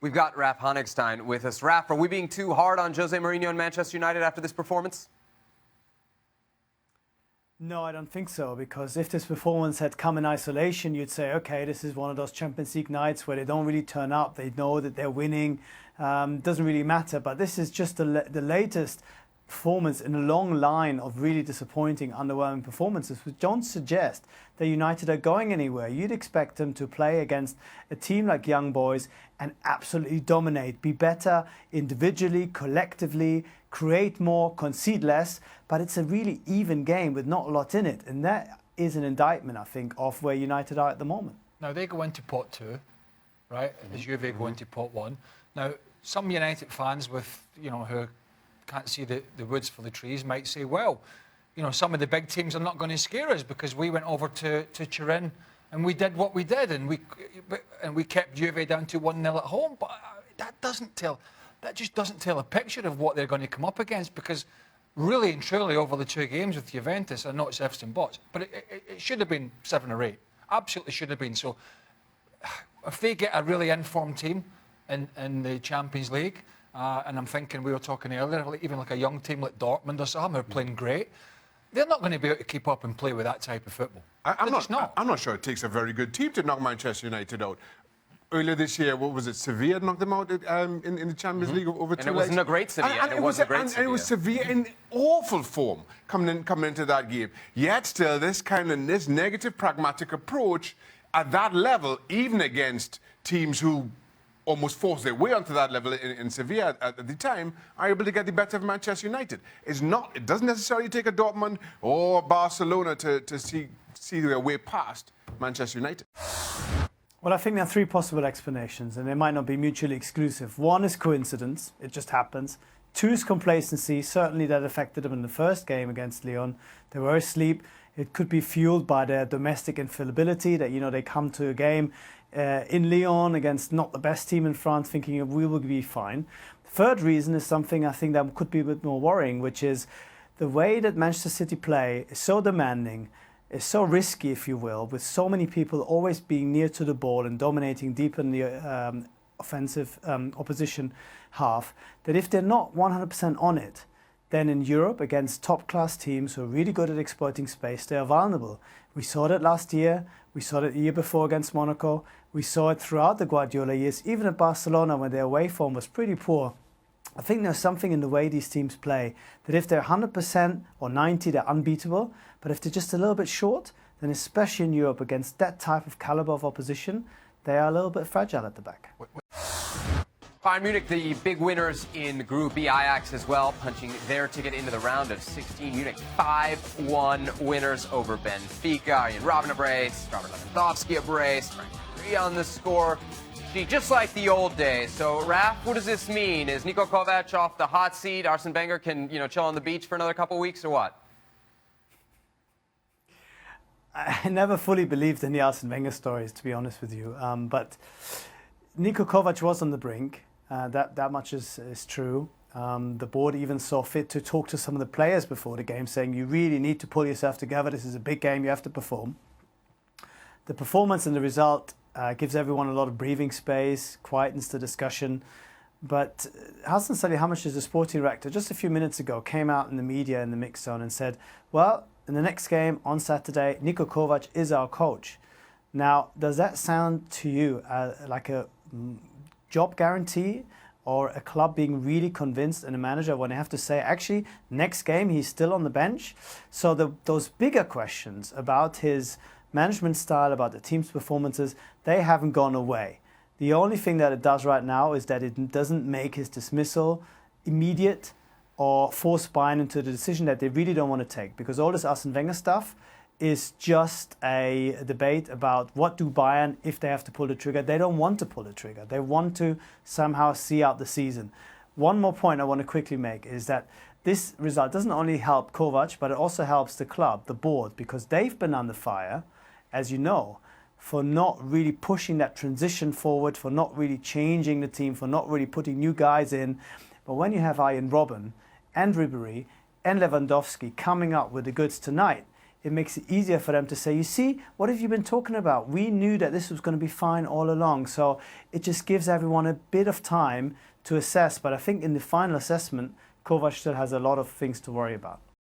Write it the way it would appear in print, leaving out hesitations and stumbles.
We've got Raph Honigstein with us. Raph, are we being too hard on Jose Mourinho and Manchester United after this performance? No, I don't think so, because if this performance had come in isolation, you'd say, okay, this is one of those Champions League nights where they don't really turn up, they know that they're winning, doesn't really matter. But this is just the latest performance in a long line of really disappointing, underwhelming performances, which don't suggest that United are going anywhere. You'd expect them to play against a team like Young Boys and absolutely dominate, be better individually, collectively, create more, concede less, but it's a really even game with not a lot in it, and that is an indictment, I think, of where United are at the moment. Now, they go into pot 2, right, as Juve go into pot 1. Now, some United fans who can't see the woods for the trees might say, well, some of the big teams are not going to scare us because we went over to Turin and we did what we did and we kept Juve down to 1-0 at home. But that just doesn't tell a picture of what they're going to come up against, because really and truly over the 2 games with Juventus, and not it's ifs and buts, but it should have been 7 or 8. Absolutely should have been. So if they get a really informed team in the Champions League, and I'm thinking, we were talking earlier, even like a young team like Dortmund or something, who are playing great, they're not going to be able to keep up and play with that type of football. I'm not sure it takes a very good team to knock Manchester United out. Earlier this year, what was it? Sevilla knocked them out in the Champions League over 2 legs. And it wasn't a great Sevilla. And it was Sevilla in awful form coming into that game. Yet still, this negative, pragmatic approach at that level, even against teams who almost forced their way onto that level in Sevilla at the time, are able to get the better of Manchester United. It doesn't necessarily take a Dortmund or Barcelona to see their way past Manchester United. Well, I think there are 3 possible explanations, and they might not be mutually exclusive. 1 is coincidence, it just happens. 2 is complacency, certainly that affected them in the first game against Lyon. They were asleep. It could be fueled by their domestic infallibility, that they come to a game in Lyon against not the best team in France, thinking we will be fine. The 3rd reason is something I think that could be a bit more worrying, which is the way that Manchester City play is so demanding, is so risky, if you will, with so many people always being near to the ball and dominating deep in the offensive opposition half, that if they're not 100% on it, then in Europe, against top-class teams who are really good at exploiting space, they are vulnerable. We saw that last year. We saw it the year before against Monaco. We saw it throughout the Guardiola years, even at Barcelona when their away form was pretty poor. I think there's something in the way these teams play, that if they're 100% or 90%, they're unbeatable. But if they're just a little bit short, then especially in Europe against that type of caliber of opposition, they are a little bit fragile at the back. Bayern Munich, the big winners in Group B. Ajax as well, punching their ticket into the round of 16. Munich 5-1 winners over Benfica. Arjen Robben a brace, Robert Lewandowski a brace, Frank Ribery on the score. Just like the old days. So, Raph, what does this mean? Is Niko Kovacs off the hot seat? Arsene Wenger can, chill on the beach for another couple of weeks, or what? I never fully believed in the Arsene Wenger stories, to be honest with you. But Niko Kovacs was on the brink. That much is true. The board even saw fit to talk to some of the players before the game, saying you really need to pull yourself together. This is a big game. You have to perform. The performance and the result gives everyone a lot of breathing space, quietens the discussion. But Hassan Salihamidzic, the sporting director, just a few minutes ago came out in the media in the mix zone and said, well, in the next game on Saturday, Niko Kovacs is our coach. Now, does that sound to you like a job guarantee, or a club being really convinced and a manager when they have to say, actually, next game he's still on the bench? So those bigger questions about his management style, about the team's performances, they haven't gone away. The only thing that it does right now is that it doesn't make his dismissal immediate or force Bayern into the decision that they really don't want to take, because all this Arsene Wenger stuff is just a debate about what do Bayern if they have to pull the trigger. They don't want to pull the trigger. They want to somehow see out the season. One more point I want to quickly make is that this result doesn't only help Kovacs, but it also helps the club, the board, because they've been under fire, as you know, for not really pushing that transition forward, for not really changing the team, for not really putting new guys in. But when you have Arjen Robben and Ribery and Lewandowski coming up with the goods tonight, it makes it easier for them to say, you see, what have you been talking about? We knew that this was going to be fine all along. So it just gives everyone a bit of time to assess. But I think in the final assessment, Kovacs still has a lot of things to worry about.